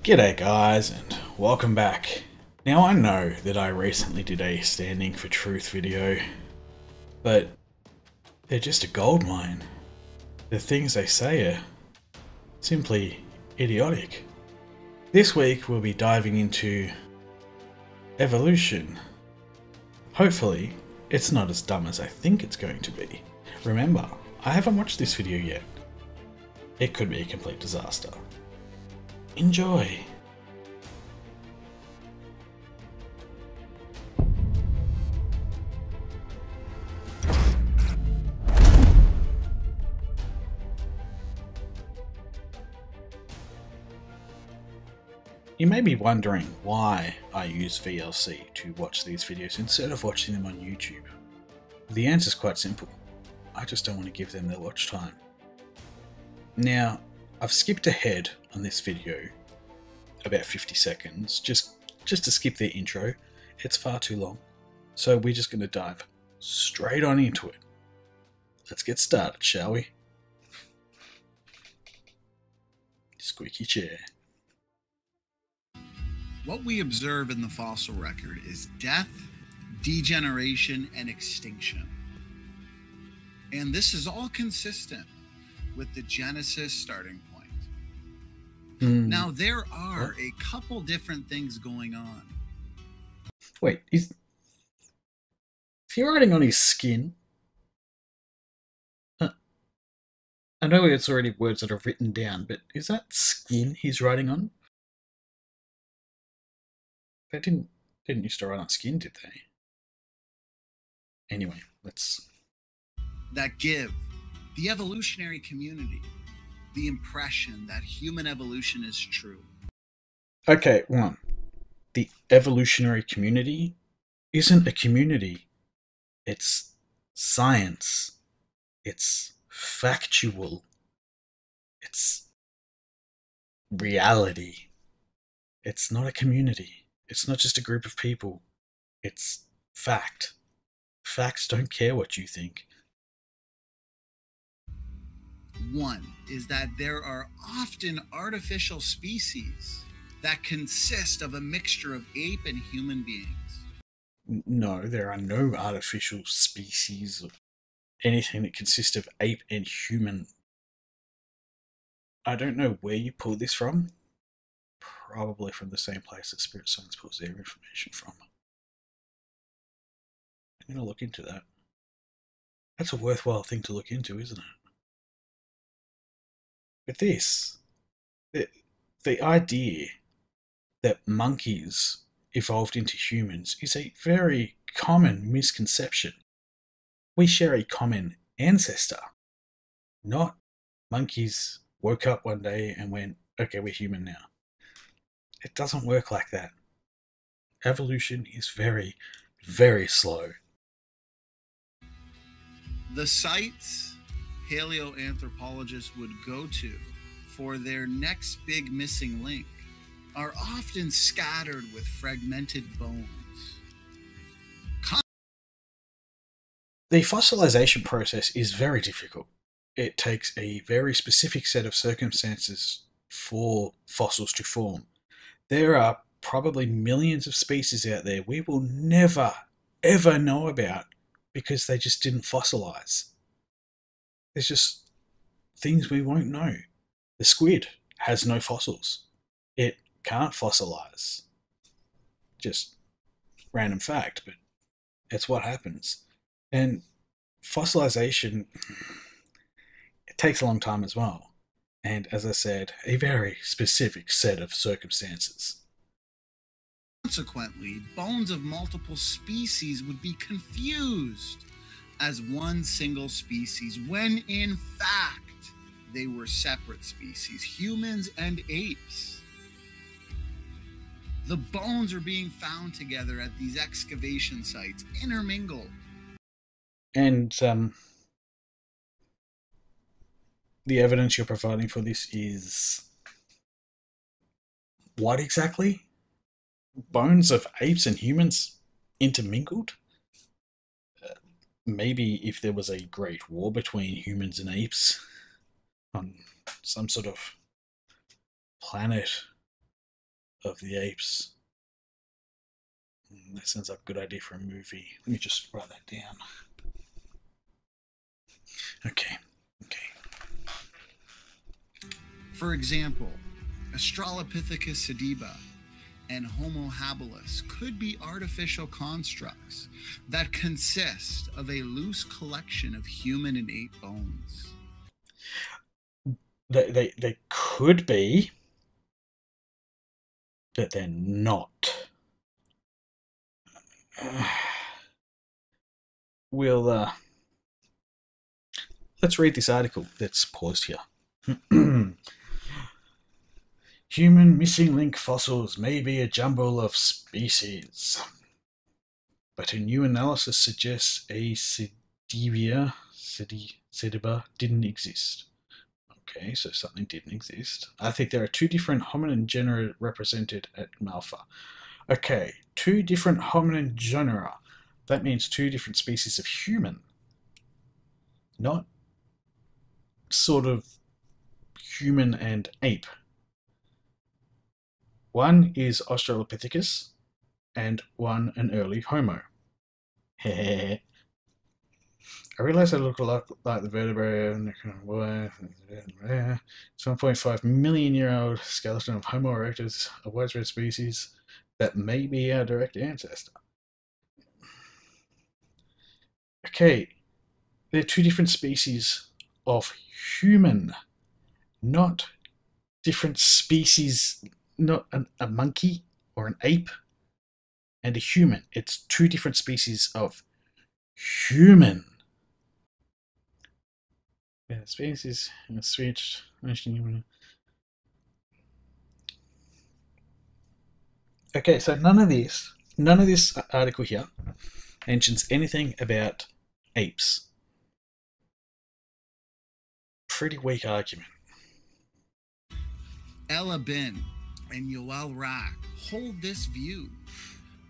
G'day guys and welcome back. Now I know that I recently did a standing for truth video, but they're just a goldmine. The things they say are simply idiotic. This week we'll be diving into evolution. Hopefully it's not as dumb as I think it's going to be. Remember, I haven't watched this video yet. It could be a complete disaster. Enjoy! You may be wondering why I use VLC to watch these videos instead of watching them on YouTube. The answer is quite simple. I just don't want to give them their watch time. Now, I've skipped ahead on this video about 50 seconds, just to skip their intro. It's far too long. So we're just going to dive straight on into it. Let's get started, shall we? Squeaky chair. What we observe in the fossil record is death, degeneration, and extinction. And this is all consistent with the Genesis starting point. Now, there are a couple different things going on. Wait, is he writing on his skin? I know it's already words that are written down, but is that skin he's writing on? They didn't used to write on skin, did they? Anyway, let's... That give the evolutionary community the impression that human evolution is true. Okay, one. The evolutionary community isn't a community. It's science. It's factual. It's reality. It's not a community. It's not just a group of people. It's fact. Facts don't care what you think. One is that there are often artificial species that consist of a mixture of ape and human beings. No, there are no artificial species of anything that consists of ape and human. I don't know where you pulled this from. Probably from the same place that Spirit Science pulls their information from. I'm going to look into that. That's a worthwhile thing to look into, isn't it? But this, the idea that monkeys evolved into humans is a very common misconception. We share a common ancestor, not monkeys woke up one day and went, okay, we're human now. It doesn't work like that. Evolution is very, very slow. The sites paleoanthropologists would go to for their next big missing link are often scattered with fragmented bones. The fossilization process is very difficult. It takes a very specific set of circumstances for fossils to form. There are probably millions of species out there we will never, ever know about because they just didn't fossilize. There's just things we won't know. The squid has no fossils. It can't fossilize. Just random fact, but it's what happens. And fossilization, it takes a long time as well. And as I said, a very specific set of circumstances. Consequently, bones of multiple species would be confused as one single species, when in fact they were separate species, humans and apes. The bones are being found together at these excavation sites, intermingled. And the evidence you're providing for this is what exactly? Bones of apes and humans intermingled? Maybe if there was a great war between humans and apes on some sort of planet of the apes. That sounds like a good idea for a movie. Let me just write that down. Okay. For example, Australopithecus sediba and Homo habilis could be artificial constructs that consist of a loose collection of human and ape bones. They could be, but they're not. We'll let's read this article that's paused here. Human missing link fossils may be a jumble of species, but a new analysis suggests a sediba didn't exist. Okay, so something didn't exist. I think there are two different hominin genera represented at Malfa. Okay, two different hominin genera. That means two different species of human. Not sort of human and ape. One is Australopithecus, and one an early Homo. I realise I look a lot like the vertebrate. 1.5 million year old skeleton of Homo erectus, a widespread species that may be our direct ancestor. Okay, they're two different species of human, not different species. Not a monkey or an ape and a human. It's two different species of human. Yeah, species switched. Okay, so none of this article here mentions anything about apes. Pretty weak argument. Ella Bin and Yoel Rak hold this view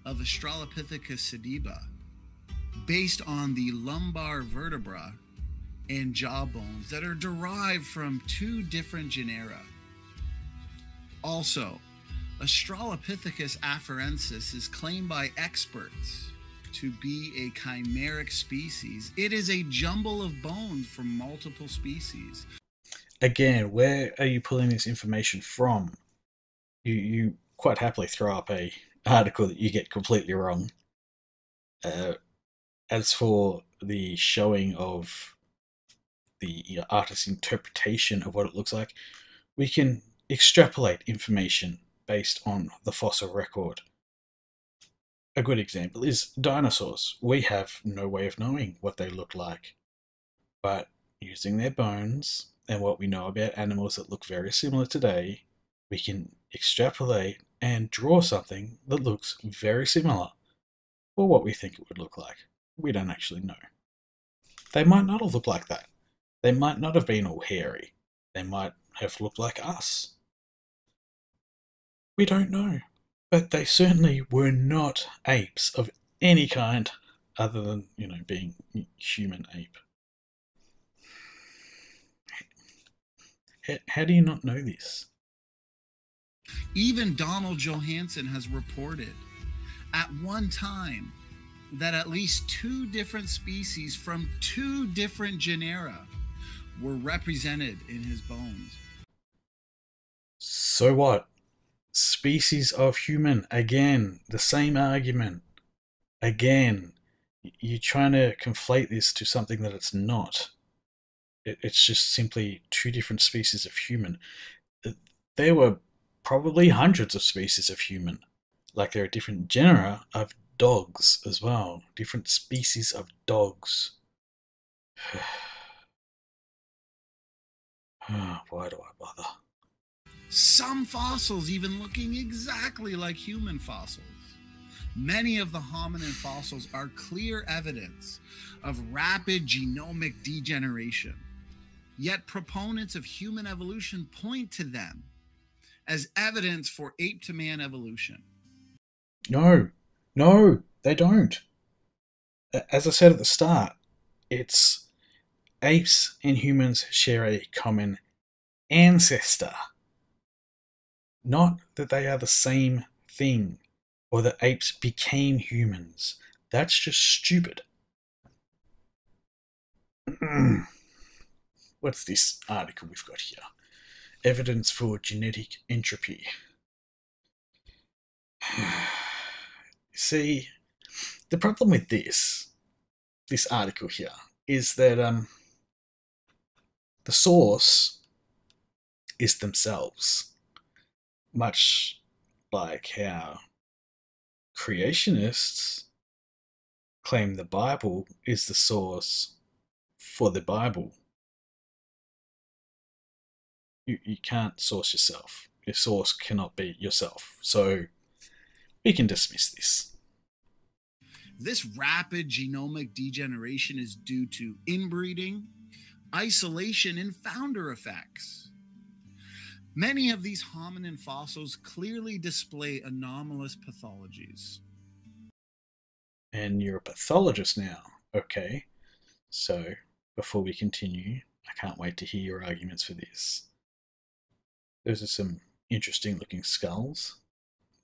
of Australopithecus sediba based on the lumbar vertebra and jaw bones that are derived from two different genera. Also, Australopithecus afarensis is claimed by experts to be a chimeric species. It is a jumble of bones from multiple species. Again, where are you pulling this information from? You quite happily throw up a article that you get completely wrong. As for the showing of the artist's interpretation of what it looks like, we can extrapolate information based on the fossil record. A good example is dinosaurs. We have no way of knowing what they look like, but using their bones and what we know about animals that look very similar today, we can extrapolate and draw something that looks very similar, or what we think it would look like. We don't actually know. They might not have looked like that. They might not have been all hairy. They might have looked like us. We don't know. But they certainly were not apes of any kind other than, being human ape. How do you not know this? Even Donald Johanson has reported at one time that at least two different species from two different genera were represented in his bones. So what? Species of human. Again, the same argument. Again, you're trying to conflate this to something that it's not. It's just simply two different species of human. There were probably hundreds of species of human. Like there are different genera of dogs as well. Different species of dogs. Why do I bother? Some fossils even looking exactly like human fossils. Many of the hominin fossils are clear evidence of rapid genomic degeneration. Yet proponents of human evolution point to them as evidence for ape-to-man evolution. No, they don't. As I said at the start, it's apes and humans share a common ancestor. not that they are the same thing, or that apes became humans. That's just stupid. What's this article we've got here? Evidence for genetic entropy. See, the problem with this article here is that the source is themselves, much like how creationists claim the Bible is the source for the Bible. You can't source yourself. Your source cannot be yourself. So we can dismiss this. This rapid genomic degeneration is due to inbreeding, isolation, and founder effects. Many of these hominin fossils clearly display anomalous pathologies. And you're a pathologist now. Okay. So, before we continue, I can't wait to hear your arguments for this. Those are some interesting looking skulls.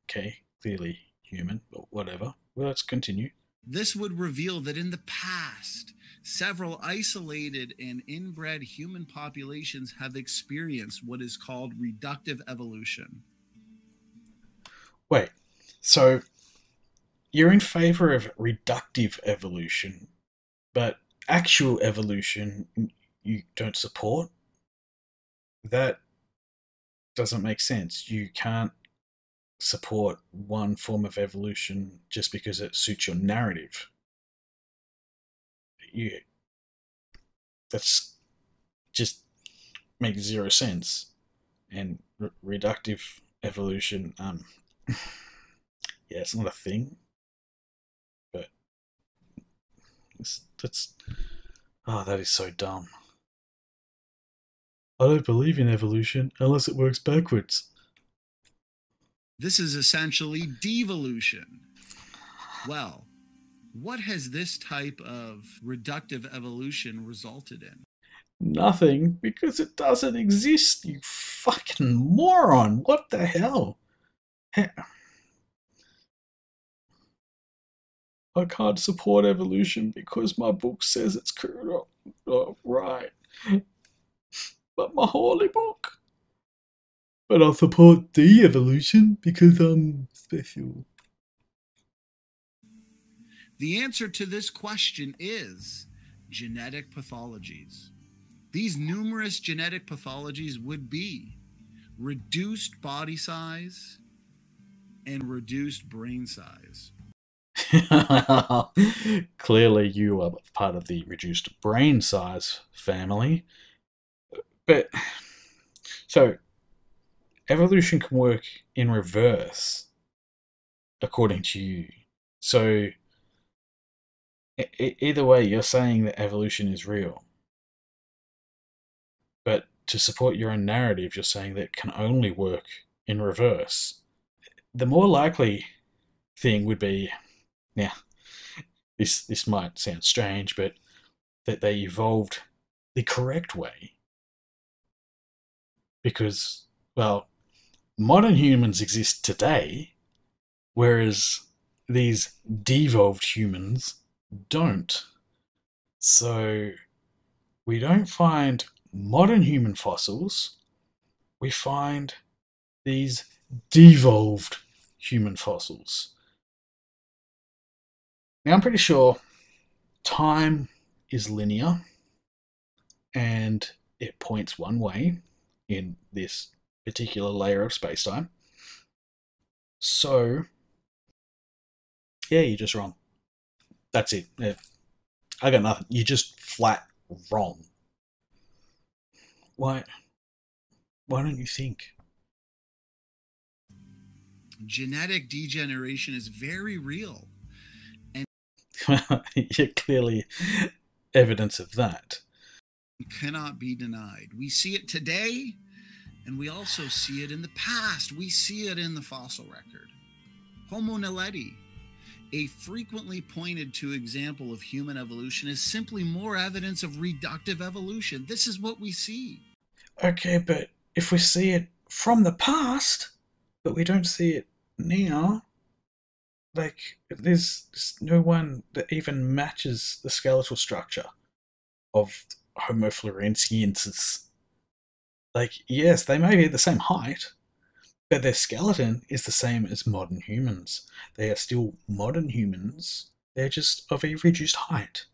Okay, clearly human, but whatever. Well, let's continue. This would reveal that in the past, several isolated and inbred human populations have experienced what is called reductive evolution. Wait, so you're in favor of reductive evolution, but actual evolution you don't support? That doesn't make sense. You can't support one form of evolution just because it suits your narrative. That's just makes zero sense. And reductive evolution, yeah, it's not a thing. But that is so dumb. I don't believe in evolution unless it works backwards. This is essentially devolution. Well, what has this type of reductive evolution resulted in? Nothing, because it doesn't exist, you fucking moron. What the hell? I can't support evolution because my book says it's correct. Oh, right. But my holy book. But I'll support de-evolution because I'm special. The answer to this question is genetic pathologies. These numerous genetic pathologies would be reduced body size and reduced brain size. Clearly you are part of the reduced brain size family. But, so, evolution can work in reverse, according to you. So, either way, you're saying that evolution is real. But to support your own narrative, you're saying that it can only work in reverse. The more likely thing would be, now, this might sound strange, but that they evolved the correct way. Because, well, modern humans exist today, whereas these devolved humans don't. So we don't find modern human fossils, we find these devolved human fossils. Now I'm pretty sure time is linear and it points one way in this particular layer of space-time. So, yeah, you're just wrong. That's it. Yeah. I got nothing. You're just flat wrong. Why don't you think? Genetic degeneration is very real. And you're clearly evidence of that. Cannot be denied. We see it today, and we also see it in the past. We see it in the fossil record. Homo naledi, a frequently pointed to example of human evolution, is simply more evidence of reductive evolution. This is what we see. Okay, but if we see it from the past, but we don't see it now. Like, there's no one that even matches the skeletal structure of Homo floresiensis. Like, yes, they may be at the same height, but their skeleton is the same as modern humans. They are still modern humans. They're just of a reduced height.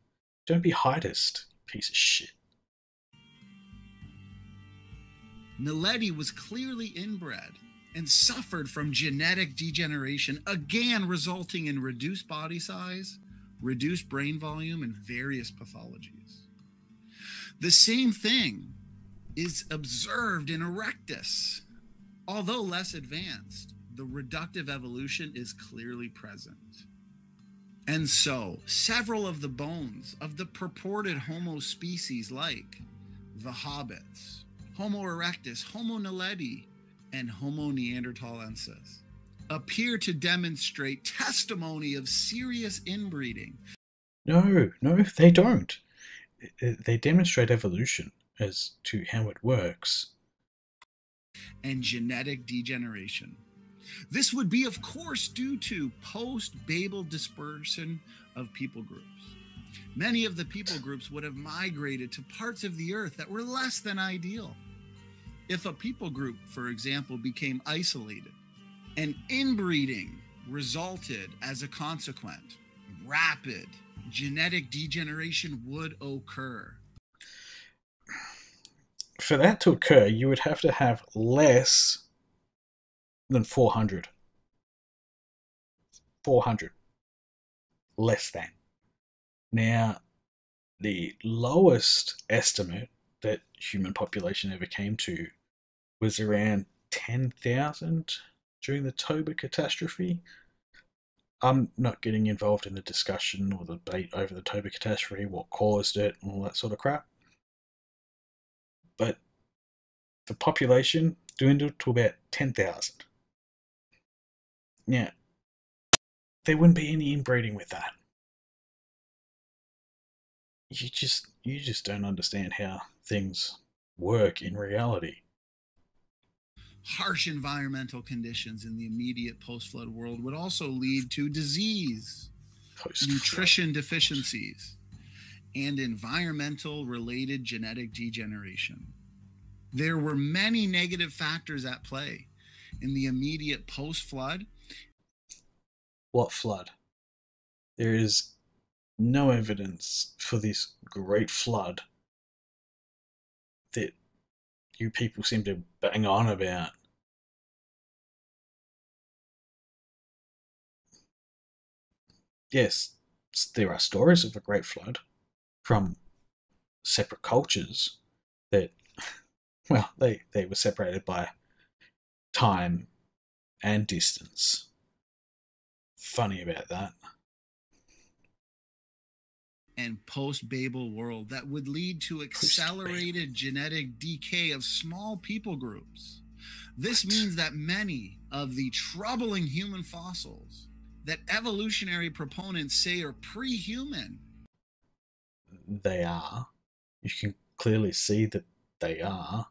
Don't be heightist, piece of shit. Naledi was clearly inbred and suffered from genetic degeneration, again resulting in reduced body size, reduced brain volume, and various pathologies. The same thing is observed in Erectus. Although less advanced, the reductive evolution is clearly present. And so, several of the bones of the purported Homo species, like the hobbits, Homo erectus, Homo naledi, and Homo neanderthalensis, appear to demonstrate testimony of serious inbreeding. No, they don't. They demonstrate evolution as to how it works. And genetic degeneration. This would be, of course, due to post-Babel dispersion of people groups. Many of the people groups would have migrated to parts of the earth that were less than ideal. If a people group, for example, became isolated, and inbreeding resulted as a consequence, rapid genetic degeneration would occur. For that to occur, you would have to have less than 400. 400. Less than. Now, the lowest estimate that human population ever came to was around 10,000 during the Toba catastrophe. I'm not getting involved in the discussion or the debate over the Toba catastrophe, what caused it, and all that sort of crap. But the population dwindled to about 10,000. Now, there wouldn't be any inbreeding with that. You just don't understand how things work in reality. Harsh environmental conditions in the immediate post-flood world would also lead to disease, nutrition deficiencies, and environmental-related genetic degeneration. There were many negative factors at play in the immediate post-flood. What flood? There is no evidence for this great flood that you people seem to bang on about. Yes, there are stories of a great flood from separate cultures that, well, they were separated by time and distance. Funny about that. And post-Babel world that would lead to accelerated genetic decay of small people groups. This means that many of the troubling human fossils that evolutionary proponents say are pre-human. They are. You can clearly see that they are.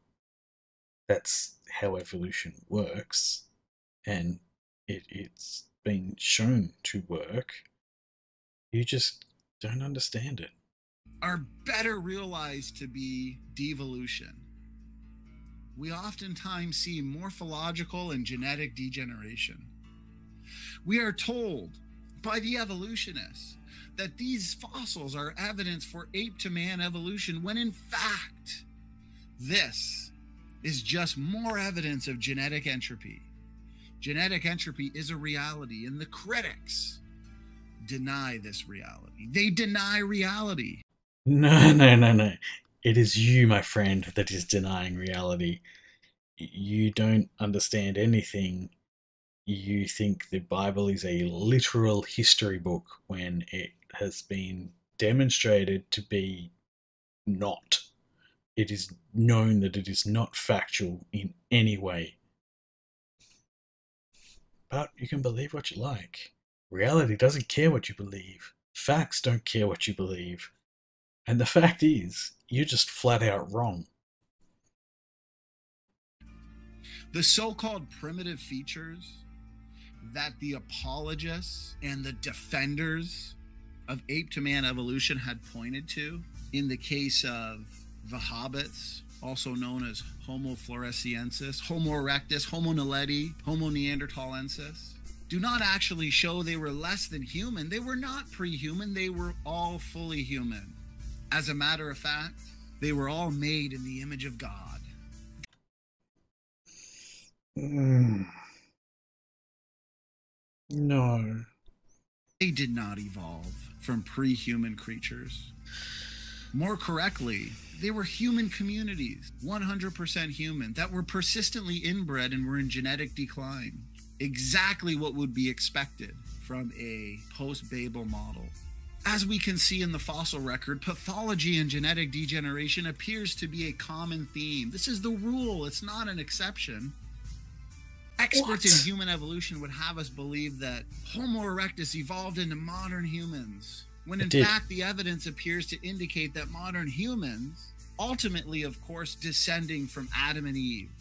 That's how evolution works. And it's been shown to work. You just don't understand it. Are better realized to be devolution. We oftentimes see morphological and genetic degeneration. We are told by the evolutionists that these fossils are evidence for ape-to-man evolution, when in fact, this is just more evidence of genetic entropy. Genetic entropy is a reality, and the critics deny this reality. They deny reality. No. It is you, my friend, that is denying reality. You don't understand anything. You think the Bible is a literal history book when it has been demonstrated to be not. It is known that it is not factual in any way. But you can believe what you like. Reality doesn't care what you believe. Facts don't care what you believe. And the fact is, you're just flat out wrong. The so-called primitive features that the apologists and the defenders of ape-to-man evolution had pointed to, in the case of the hobbits, also known as Homo floresiensis, Homo erectus, Homo naledi, Homo neanderthalensis, do not actually show they were less than human. They were not pre-human. They were all fully human. As a matter of fact, they were all made in the image of God. No. They did not evolve from pre-human creatures. More correctly, they were human communities, 100% human, that were persistently inbred and were in genetic decline. Exactly what would be expected from a post-Babel model. As we can see in the fossil record, pathology and genetic degeneration appears to be a common theme. This is the rule, it's not an exception. Experts in human evolution would have us believe that Homo erectus evolved into modern humans, when in fact the evidence appears to indicate that modern humans, ultimately of course descending from Adam and Eve.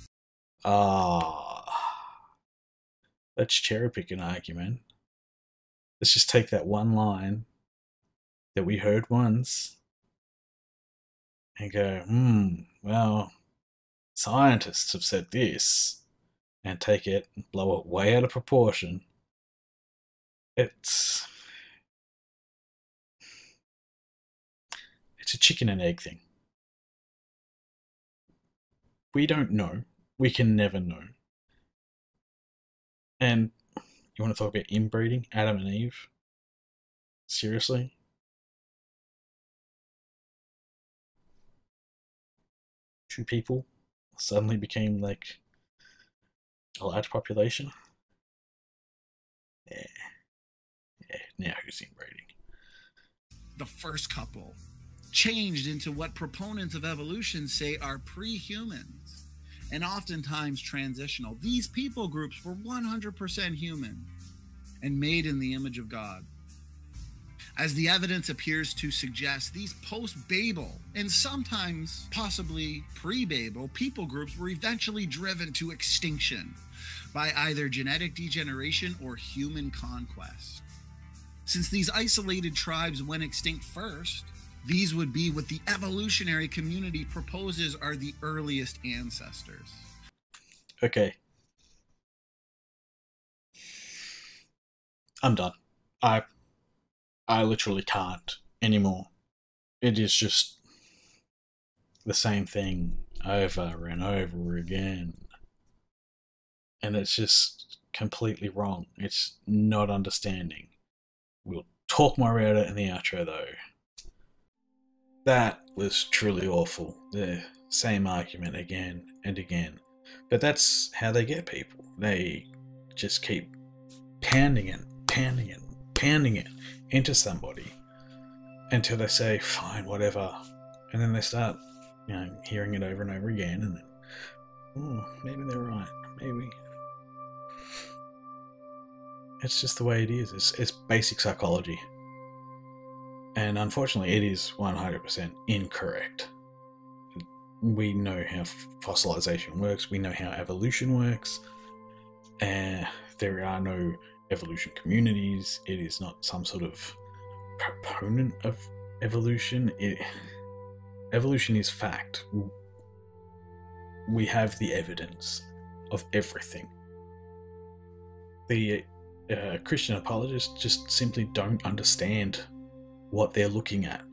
Let's cherry pick an argument. Let's just take that one line that we heard once and go, well, scientists have said this, and take it and blow it way out of proportion. It's a chicken and egg thing. We don't know. We can never know. And you want to talk about inbreeding? Adam and Eve? Seriously? Two people suddenly became like a large population? Yeah, now who's inbreeding? The first couple changed into what proponents of evolution say are pre-humans, and oftentimes transitional. These people groups were 100% human and made in the image of God. As the evidence appears to suggest, these post-Babel and sometimes possibly pre-Babel people groups were eventually driven to extinction by either genetic degeneration or human conquest. Since these isolated tribes went extinct first, these would be what the evolutionary community proposes are the earliest ancestors. Okay. I'm done. I literally can't anymore. It is just the same thing over and over again. And it's just completely wrong. It's not understanding. We'll talk more about it in the outro though. That was truly awful. The same argument again and again. But that's how they get people. They just keep pounding it into somebody until they say, fine, whatever. And then they start, hearing it over and over again, and then, maybe they're right. Maybe. It's just the way it is. It's basic psychology. And unfortunately, it is 100% incorrect. We know how fossilization works. We know how evolution works. There are no evolution communities. It is not some sort of proponent of evolution. Evolution is fact. We have the evidence of everything. The Christian apologists just simply don't understand what they're looking at.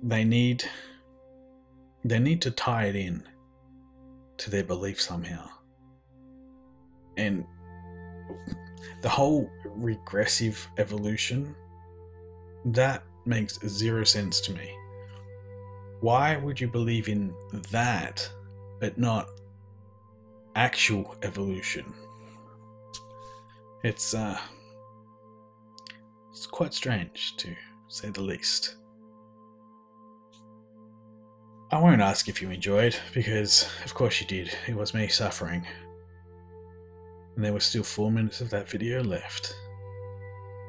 They need to tie it in to their belief somehow. And the whole regressive evolution, that makes zero sense to me. Why would you believe in that but not actual evolution? It's quite strange, to say the least. I won't ask if you enjoyed, because of course you did. It was me suffering. And there was still 4 minutes of that video left.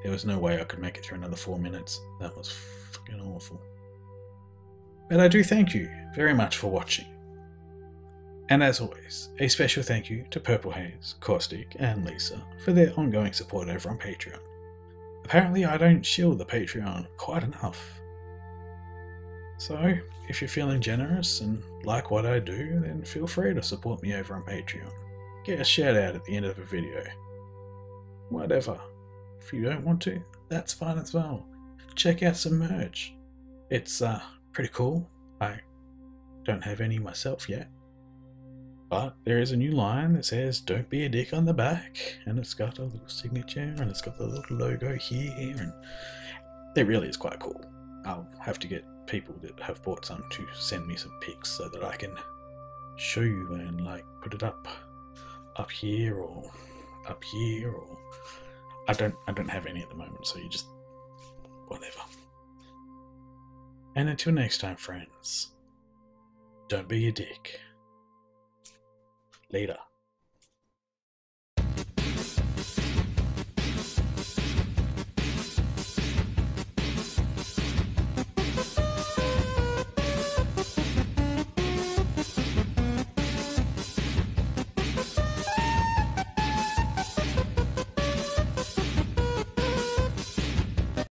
There was no way I could make it through another 4 minutes. That was fucking awful. But I do thank you very much for watching. And as always, a special thank you to Purple Haze, Caustic, and Lisa for their ongoing support over on Patreon. Apparently I don't shield the Patreon quite enough. So, if you're feeling generous and like what I do, then feel free to support me over on Patreon. Get a shout out at the end of a video. Whatever. If you don't want to, that's fine as well. Check out some merch. It's pretty cool. I don't have any myself yet. But there is a new line that says "Don't be a dick" on the back, and it's got a little signature, and it's got the little logo here, and it really is quite cool. I'll have to get people that have bought some to send me some pics so that I can show you and like put it up here or up here, or I don't have any at the moment, so you just whatever. And until next time, friends, don't be a dick. Later.